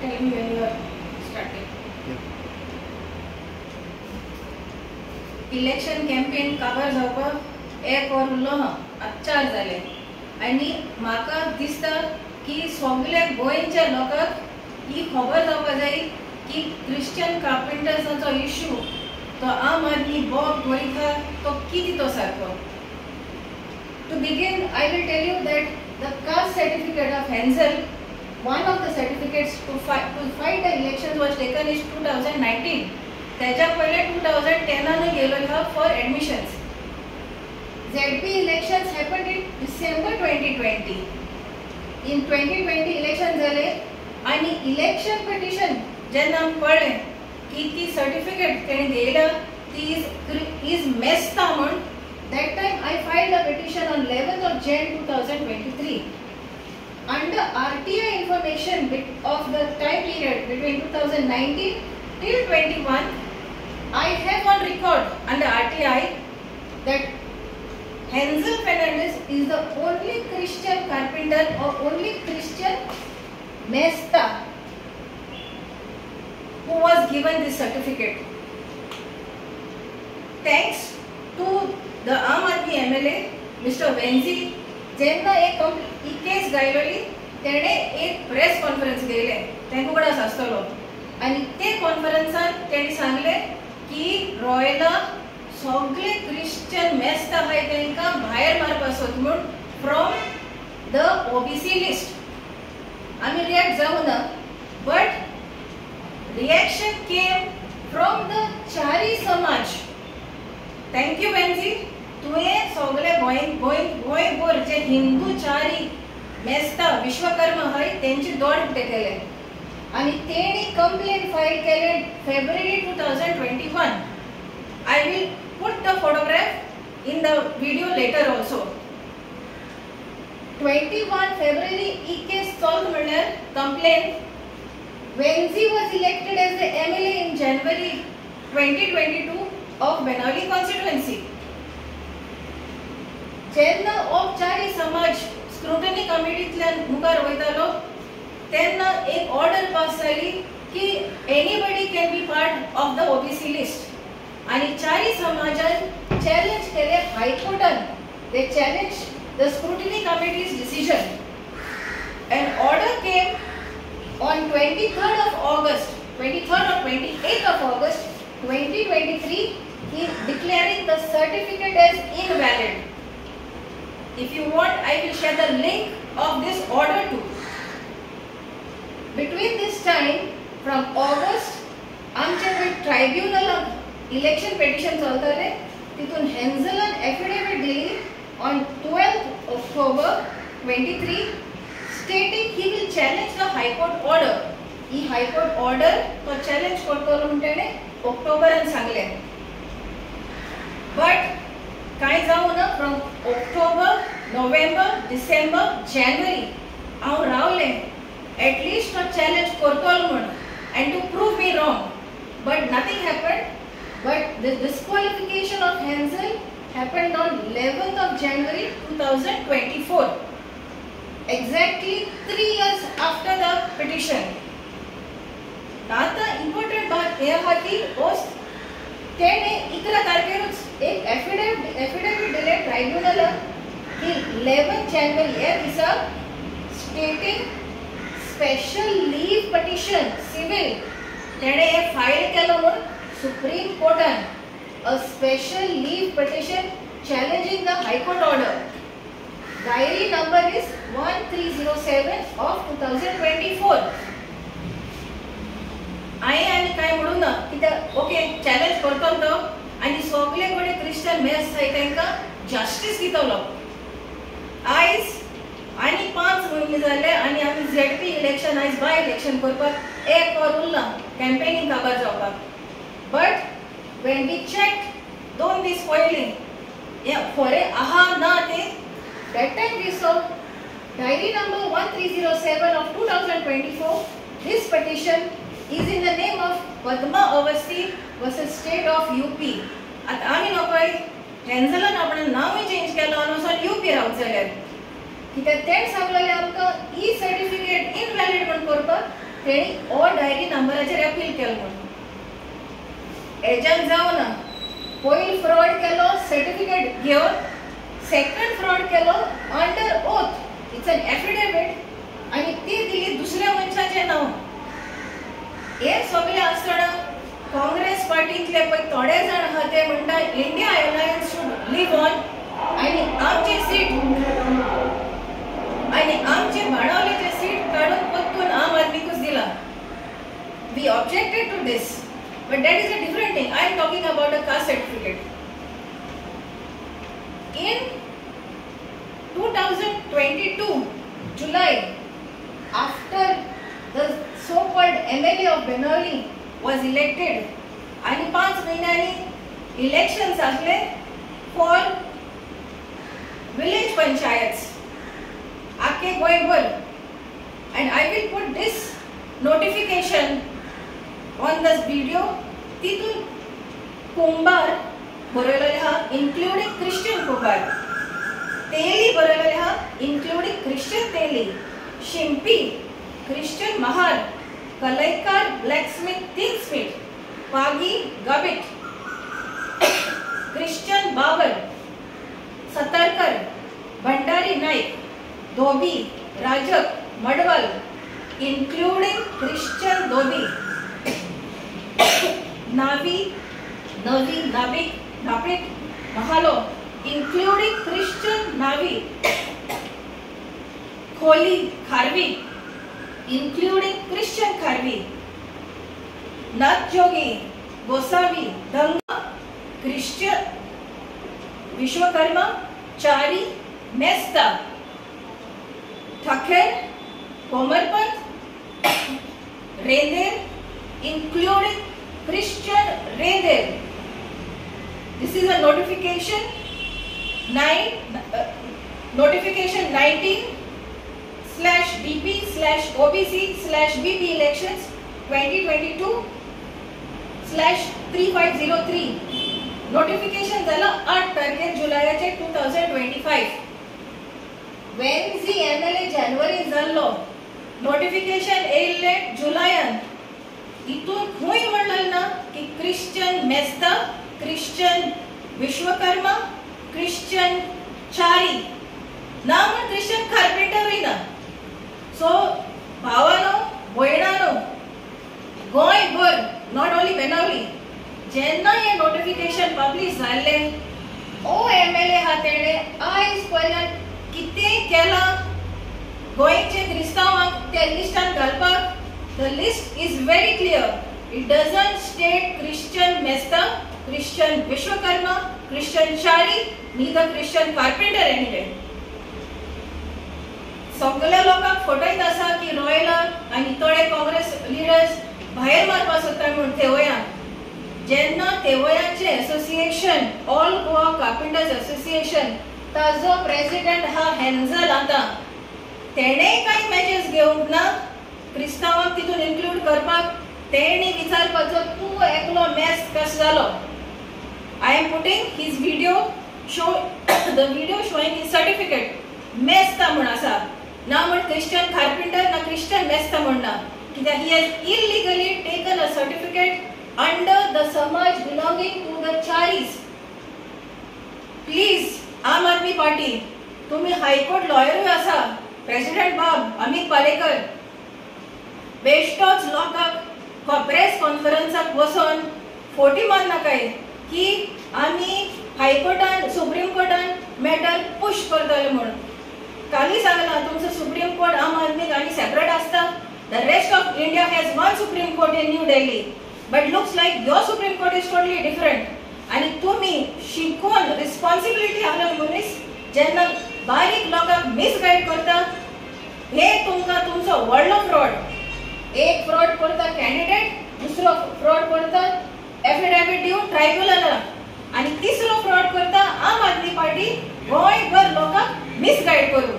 tell me when you are starting. Election campaign काबार जावपाक एक वर उरलो आचार जाले आनी म्हाका दिसता की सगळ्या गोंयच्या लोकांक ही खबर जावपाक जाय की क्रिश्चियन कार्पेंटर्साचो इश्यू तो आम आदमी बॉब गोंयकार तो कितें तो सारको. To begin, I will tell you that the caste certificate of Hensel, one of the certificates to fight the elections was taken in 2019. त्याच्या पहिले 2010 ने गेलो ह्या for admissions. ZP elections happened in December 2020. In 2020 election झाले आणि election petition जेन्ना पळय की ती सर्टिफिकेट तेणे दिला ती is messed म्हणून. That time I filed a petition on 11th of Jan 2023. Under RTI information of the time period between 2019 till 21, I have on record under RTI that Hensel Fernandez is the only Christian carpenter or only Christian Mesta who was given this certificate. Thanks to the Aam Aadmi MLA, Mr. Wenzi, जेन्ना एक केस गायलोली तेणे एक press conference घेयले तेंकूकडेच आसतलो आनी ते कॉन्फरन्सान तेणी सांगले की रॉयला सगळे क्रिश्चियन मेस्त आहाय तेंकां भायर मारपा सोद म्हूण फ्रॉम द ओबीसी लिस्ट. आमी रिएक्ट जावना but reaction came from the चारी समाज. थँक यू वेन्जी, तुवें सगळे गोंयभर जे हिंदू चारी मेस्ता विश्वकर्मा आहाय तेंचे दोड उक्ते केले आनी तेणी कंप्लेन फायल केले February 2021. I will put the photograph in the video later also. 21 February he case solve म्हणल्यार complain. Wenzi was elected as the MLA in January 2022 of Benali constituency. जेन्ना औपचारिक समाज स्क्रुटनी कमिटींतल्यान मुखार वयतालो तेन्ना एक ऑर्डर पास जाली की anybody can be part of the OBC list आनी चारी समाजान चॅलेंज केले हायकोर्टान. They challenge the scrutiny committee's decision. An order came on 23rd of August, 23rd or 28th of August 2023 declaring the certificate as invalid. If you want, I will share the link of this order too. Between this time, from August, आमचे tribunal election petition चलताले तितून हेन्झलन affidavit दिली on 12th October 23 stating he will challenge the High Court order. He High Court order तो challenge करतलो म्हणून तेणे ऑक्टोबरान सांगले. But काय जाऊन फ्रॉम ऑक्टोबर, नोव्हेंबर, डिसेंबर, जानेवारी हांव रावले एटलीस्ट तो चॅलेंज करतलो म्हण and to prove me wrong, but nothing happened. But the disqualification of Hensel happened on 11th of January 2024, exactly 3 years after the petition. आता इम्पॉर्टंट बात हे आहा की ओस तेणे 11 तारखेरूच एक एफिडेविट दिले ट्रायब्युनलाक की 11 जानेवारी ह्या दिसा stating special leave petition civil तेणे हे फायल केलो म्हणून सुप्रीम कोर्टान a special leave petition challenging the high court order. Diary number is 1307 of 2024. आनी काय म्हणून ना कित्याक ओके चॅलेंज करतलो तो आनी सगळे कोणी क्रिश्चन मेस आहाय तांकां जस्टीस दितलो. आयज आनी 5 म्हयने जाले आनी आमी झेडपी इलेक्शन आयज बाय इलेक्शन करपाक एक वर उरला कॅम्पेनिंग काबार जावपाक. बट वेन वी चेक 2 दीस पयलीं खरे आहा ना ते that time we saw diary number 1307 of 2024. This petition is in the name of Padma Awasthi versus State of UP. आता आमी नकोय हेन्झलन आपण नाव चेंज केलो अनुसार UP रावत जाल्यार कित्याक तेच सांगलेले आमकां ई सर्टिफिकेट इनवॅलिड म्हण करपाक तेणी ओ डायरी नंबराचेर अपील केलो म्हणून हेच्यान जावना पयली फ्रॉड केलो सर्टिफिकेट घेवन सेकंड फ्रॉड केलो under oath it's an affidavit आणि ती दिली दुसऱ्या मनशाचे नाव हे सगळे आसतना काँग्रेस पार्टीतले पळय थोडे जाण आहा ते म्हणटा India alliance should live on आणि आमचे सीट आणि आमचे बाणावलेचे सीट काढून पत्तून आम आदमीकूच दिला we objected to this but that is a different thing. I am talking about a caste certificate. In 2022 July, after the so-called MLA of Benoli was elected and 5 महिन्यांनी elections आसले for village panchayats आखे गोंयभर and I will put this notification on this video. तितून कुंभार बरयलेले हा including Christian कुंभार तेली बरयलेले हा including Christian तेली शिंपी Christian Mahar कलाईकार blacksmith thingsmith Pagi गाबिट Christian Babar Satarkar Bhandari Naik धोबी राजक मडवल including Christian धोबी नावी नाविक नापिक महालो including Christian नावी खोली खारवी including Christian खारवी नाथ जोगी गोसावी दंगा Christian विश्वकर्मा चारी मेस्ता ठखेर Komarpant रेंदेर including Christian Render. This is a notification 19/DP/OBC/BP elections 2022/3503. Notification झाला 8 तारखेर जुलयाचे 2025. When the MLA January जाल्लो notification येयल्ले जुलयान इतून खूय म्हणलें ना की क्रिश्चियन मेस्ता क्रिश्चियन विश्वकर्मा क्रिश्चियन चारी ना म्हण क्रिश्चियन कार्पेंटरूय ना सो भावानो भयणानो गोंयभर नॉट ओन्ली बेनावली जेन्ना हे नोटिफिकेशन पब्लिश जाल्ले ओ MLA हा तेणे आयज पर्यंत कितें केलां गोंयचे क्रिस्तावांक त्या लिस्टान घालपाक. The list is very clear. It doesn't state Christian Mesta, Christian Vishwakarma, Christian Chari, neither Christian Carpenter anywhere. सगळ्या लोकांक फटयत आसा की रॉयला आणि थोडे काँग्रेस लिडर्स भायर मारपा सोदता म्हणून तेवया जेन्ना तेवयाचे association all Goa carpenters association ताजो प्रेसिडेंट हा हेंझल आता तेणे काही मॅचेस घेवंक ना क्रिस्तावांक तितून इन्क्लूड करपाक तेणी विचारपाचो तू एकलो मेस कसो जालो. I am putting his video the video showing his certificate मेस्ता म्हण आसा ना म्हण क्रिश्चियन कार्पेंटर ना क्रिश्चियन मेस्ता म्हणना कित्याक he has illegally taken a certificate under the Samaj belonging to the Charis. Please आम आदमी पार्टी तुम्ही हायकोर्ट लॉयरूय आसा प्रेसिडेंट बाब अमित पालेकर बेश्टोच लोकांक प्रेस कॉन्फरन्साक बसून फोटी मार नाकाय की आमी हायकोर्टान सुप्रीम कोर्टान मॅटर पुश करतले म्हणून काली सांगला तुमचो सुप्रीम कोर्ट आम आदमीक आनी सेपरेट आसता. The rest of India has one supreme court in new Delhi but looks like your supreme court is totally different आणि तुम्ही शिकून रिस्पॉन्सिबिलिटी आसलेलो मनीस जेन्ना बारीक लोकांक मिसगायड करता हे तुमकां तुमचो व्हडलो फ्रॉड. एक फ्रॉड करता कॅन्डिडेट दुसरो फ्रॉड करता एफिडेविट दिवन ट्रायब्युनलाक आणि तिसरो फ्रॉड करता आम आदमी पार्टी गोंयभर लोकांक मिसगायड करून.